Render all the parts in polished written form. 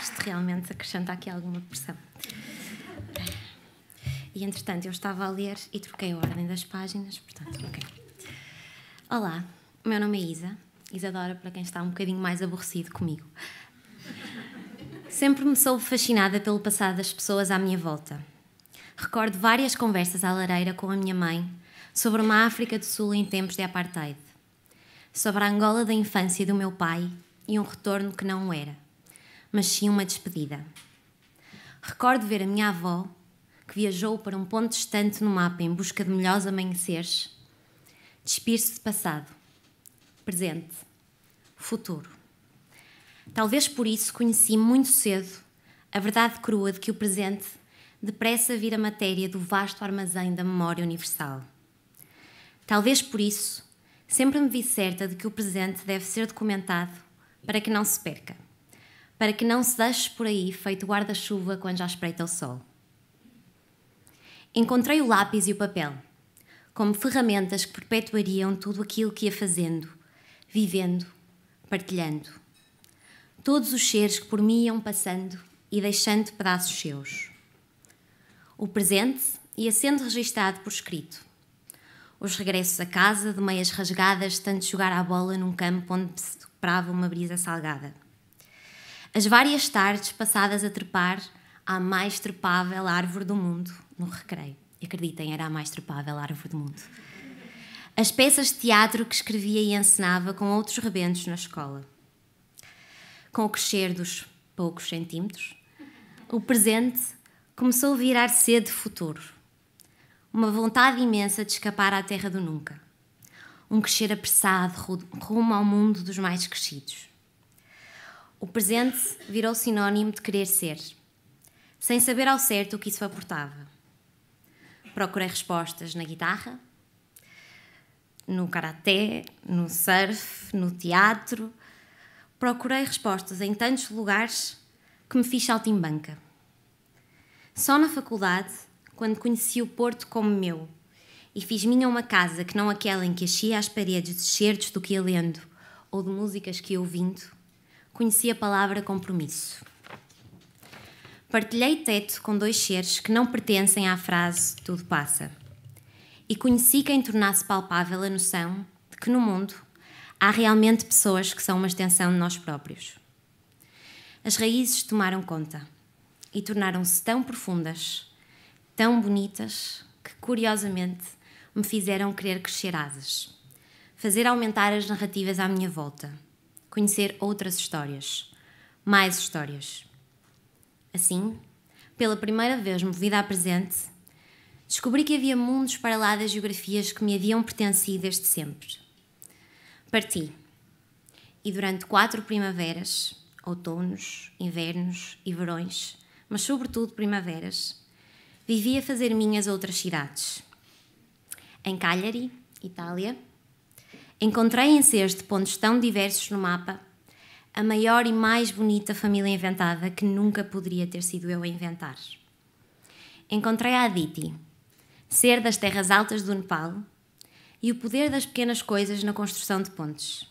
Isto realmente acrescenta aqui alguma pressão. E, entretanto, eu estava a ler e troquei a ordem das páginas, portanto, ok. Olá, o meu nome é Isa. Isadora, para quem está um bocadinho mais aborrecido comigo. Sempre me soube fascinada pelo passado das pessoas à minha volta. Recordo várias conversas à lareira com a minha mãe sobre uma África do Sul em tempos de apartheid, sobre a Angola da infância do meu pai e um retorno que não o era, mas sim uma despedida. Recordo ver a minha avó, que viajou para um ponto distante no mapa em busca de melhores amanheceres, despir-se de passado, presente, futuro. Talvez por isso conheci muito cedo a verdade crua de que o presente depressa vira matéria do vasto armazém da memória universal. Talvez por isso sempre me vi certa de que o presente deve ser documentado para que não se perca, para que não se deixe por aí feito guarda-chuva quando já espreita o sol. Encontrei o lápis e o papel como ferramentas que perpetuariam tudo aquilo que ia fazendo, vivendo, partilhando. Todos os seres que por mim iam passando e deixando pedaços seus. O presente ia sendo registado por escrito. Os regressos a casa de meias rasgadas de tanto jogar à bola num campo onde se soprava uma brisa salgada. As várias tardes passadas a trepar à mais trepável árvore do mundo, no recreio. Acreditem, era a mais trepável árvore do mundo. As peças de teatro que escrevia e encenava com outros rebentos na escola. Com o crescer dos poucos centímetros, o presente começou a virar sede de futuro. Uma vontade imensa de escapar à terra do nunca. Um crescer apressado rumo ao mundo dos mais crescidos. O presente virou sinónimo de querer ser, sem saber ao certo o que isso aportava. Procurei respostas na guitarra, no karaté, no surf, no teatro. Procurei respostas em tantos lugares que me fiz saltimbanca. Só na faculdade, quando conheci o Porto como meu e fiz minha uma casa que não aquela em que enchia as paredes de certos do que ia lendo ou de músicas que ia ouvindo, conheci a palavra compromisso. Partilhei teto com dois seres que não pertencem à frase tudo passa e conheci quem tornasse palpável a noção de que no mundo há realmente pessoas que são uma extensão de nós próprios. As raízes tomaram conta e tornaram-se tão profundas, tão bonitas, que curiosamente me fizeram querer crescer asas, fazer aumentar as narrativas à minha volta, conhecer outras histórias, mais histórias. Assim, pela primeira vez movida a presente, descobri que havia mundos para lá das geografias que me haviam pertencido desde sempre. Parti, e durante 4 primaveras, outonos, invernos e verões, mas sobretudo primaveras, vivi a fazer minhas outras cidades. Em Cagliari, Itália, encontrei em seres de pontos tão diversos no mapa a maior e mais bonita família inventada que nunca poderia ter sido eu a inventar. Encontrei a Aditi, ser das terras altas do Nepal, e o poder das pequenas coisas na construção de pontes.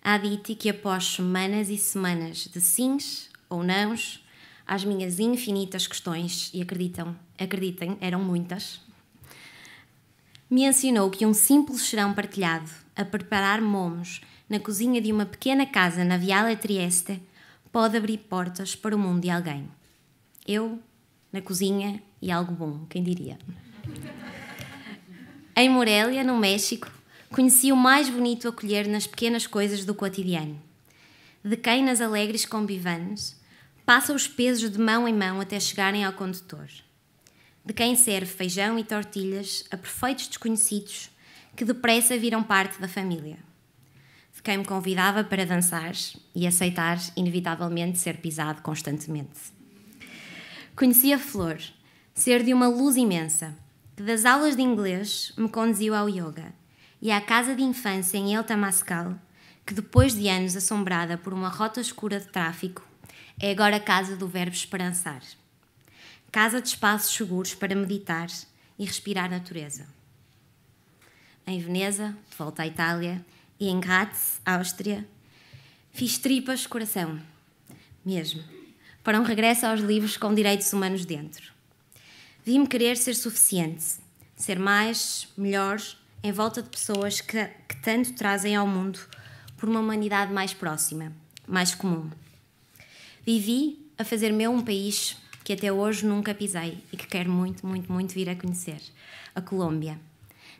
A Aditi que após semanas e semanas de sims ou nãos às minhas infinitas questões, e acreditem, eram muitas, me ensinou que um simples serão partilhado a preparar momos na cozinha de uma pequena casa na Viale Trieste pode abrir portas para o mundo de alguém. Eu, na cozinha, e algo bom, quem diria. Em Morelia, no México, conheci o mais bonito acolher nas pequenas coisas do cotidiano. De quem nas alegres convivanes passa os pesos de mão em mão até chegarem ao condutor. De quem serve feijão e tortilhas a perfeitos desconhecidos que depressa viram parte da família. De quem me convidava para dançar e aceitar, inevitavelmente, ser pisado constantemente. Conheci a Flor, ser de uma luz imensa, que das aulas de inglês me conduziu ao yoga e à casa de infância em El Tamascal, que depois de anos assombrada por uma rota escura de tráfico, é agora a casa do verbo esperançar. Casa de espaços seguros para meditar e respirar natureza. Em Veneza, de volta à Itália, e em Graz, Áustria, fiz tripas de coração. mesmo, para um regresso aos livros com direitos humanos dentro. Vi-me querer ser suficiente, ser mais, melhor, em volta de pessoas que tanto trazem ao mundo por uma humanidade mais próxima, mais comum. Vivi a fazer meu um país que até hoje nunca pisei e que quero muito, muito, muito vir a conhecer, a Colômbia,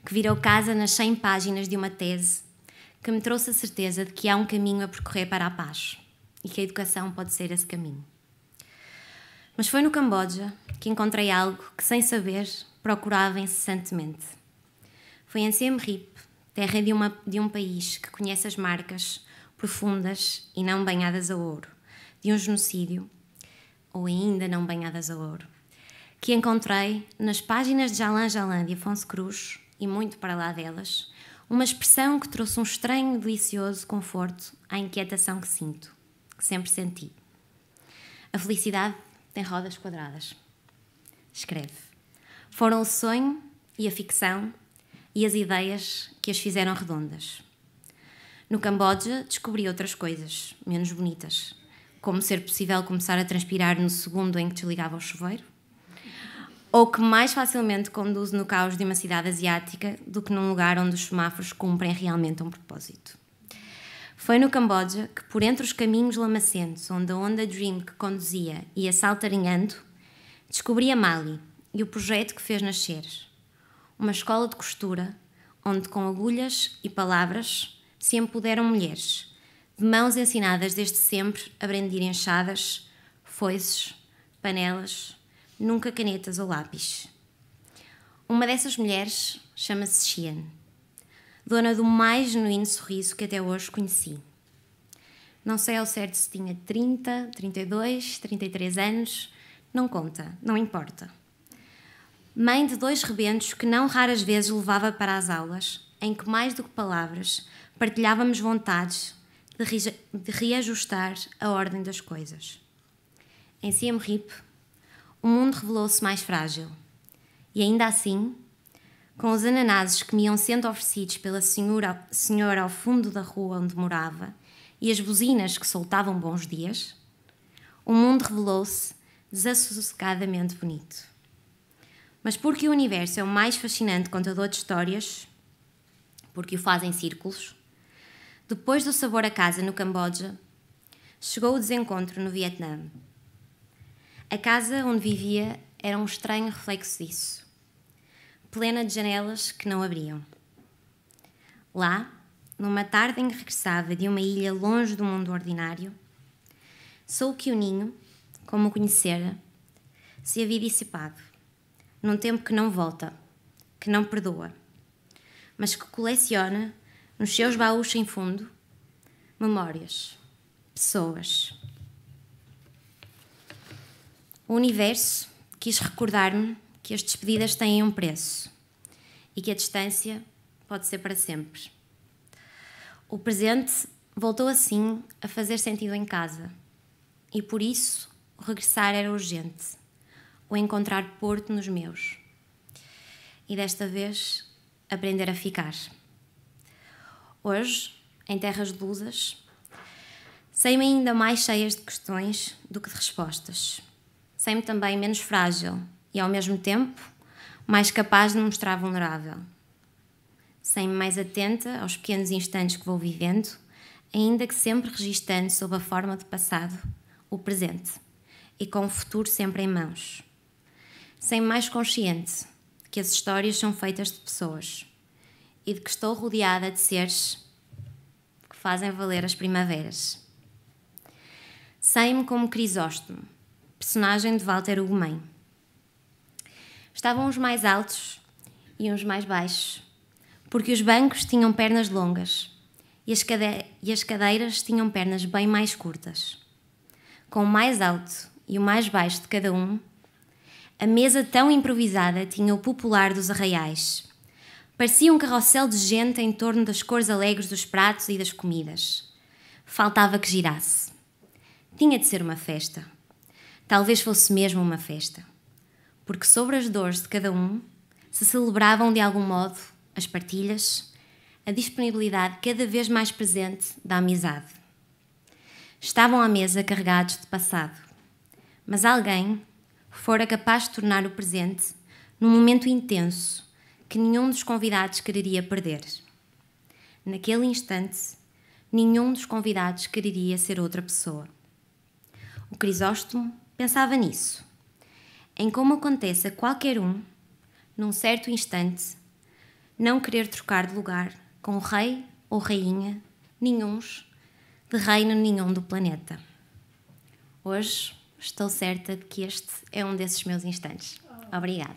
que virou casa nas 100 páginas de uma tese que me trouxe a certeza de que há um caminho a percorrer para a paz e que a educação pode ser esse caminho. Mas foi no Camboja que encontrei algo que, sem saber, procurava incessantemente. Foi em Siem Reap, terra de um país que conhece as marcas profundas e não banhadas a ouro, de um genocídio, ou ainda não banhadas a ouro, que encontrei nas páginas de Jalan Jalan de Afonso Cruz, e muito para lá delas, uma expressão que trouxe um estranho e delicioso conforto à inquietação que sinto, que sempre senti. A felicidade tem rodas quadradas. Escreve. Foram o sonho e a ficção e as ideias que as fizeram redondas. No Camboja descobri outras coisas, menos bonitas, como ser possível começar a transpirar no segundo em que desligava o chuveiro, ou que mais facilmente conduz no caos de uma cidade asiática do que num lugar onde os semáforos cumprem realmente um propósito. Foi no Camboja que, por entre os caminhos lamacentos onde a Onda Dream que conduzia ia saltarinhando, descobri a Mali e o projeto que fez nascer. Uma escola de costura onde, com agulhas e palavras, se empoderam mulheres, de mãos ensinadas desde sempre a brandir enxadas, foices, panelas, nunca canetas ou lápis. Uma dessas mulheres chama-se Xian, dona do mais genuíno sorriso que até hoje conheci. Não sei ao certo se tinha 30, 32, 33 anos, não conta, não importa. Mãe de 2 rebentos que não raras vezes levava para as aulas, em que mais do que palavras partilhávamos vontades de reajustar a ordem das coisas. Em Siem Reap, o mundo revelou-se mais frágil. E ainda assim, com os ananases que me iam sendo oferecidos pela senhora ao fundo da rua onde morava e as buzinas que soltavam bons dias, o mundo revelou-se desassossegadamente bonito. Mas porque o universo é o mais fascinante contador de histórias, porque o faz em círculos, depois do sabor a casa no Camboja, chegou o desencontro no Vietnã. A casa onde vivia era um estranho reflexo disso, plena de janelas que não abriam. Lá, numa tarde em que regressava de uma ilha longe do mundo ordinário, soube que o ninho, como o conhecera, se havia dissipado, num tempo que não volta, que não perdoa, mas que coleciona, nos seus baús sem fundo, memórias, pessoas. O universo quis recordar-me que as despedidas têm um preço e que a distância pode ser para sempre. O presente voltou assim a fazer sentido em casa e por isso o regressar era urgente, o encontrar porto nos meus e desta vez aprender a ficar. Hoje, em terras de luzes, sei-me ainda mais cheias de questões do que de respostas. Sei-me também menos frágil e, ao mesmo tempo, mais capaz de me mostrar vulnerável. Sei-me mais atenta aos pequenos instantes que vou vivendo, ainda que sempre registando sob a forma de passado o presente e com o futuro sempre em mãos. Sei-me mais consciente de que as histórias são feitas de pessoas e de que estou rodeada de seres que fazem valer as primaveras. Sei-me como Crisóstomo, personagem de Walter Ugumem. Estavam uns mais altos e uns mais baixos, porque os bancos tinham pernas longas e as cadeiras tinham pernas bem mais curtas. Com o mais alto e o mais baixo de cada um, a mesa tão improvisada tinha o popular dos arraiais. Parecia um carrossel de gente em torno das cores alegres dos pratos e das comidas. Faltava que girasse. Tinha de ser uma festa. Talvez fosse mesmo uma festa. Porque sobre as dores de cada um se celebravam de algum modo as partilhas, a disponibilidade cada vez mais presente da amizade. Estavam à mesa carregados de passado, mas alguém fora capaz de tornar o presente num momento intenso que nenhum dos convidados quereria perder. Naquele instante, nenhum dos convidados quereria ser outra pessoa. O Crisóstomo pensava nisso, em como acontece a qualquer um, num certo instante, não querer trocar de lugar com o rei ou rainha, nenhuns, de reino nenhum do planeta. Hoje estou certa de que este é um desses meus instantes. Obrigada.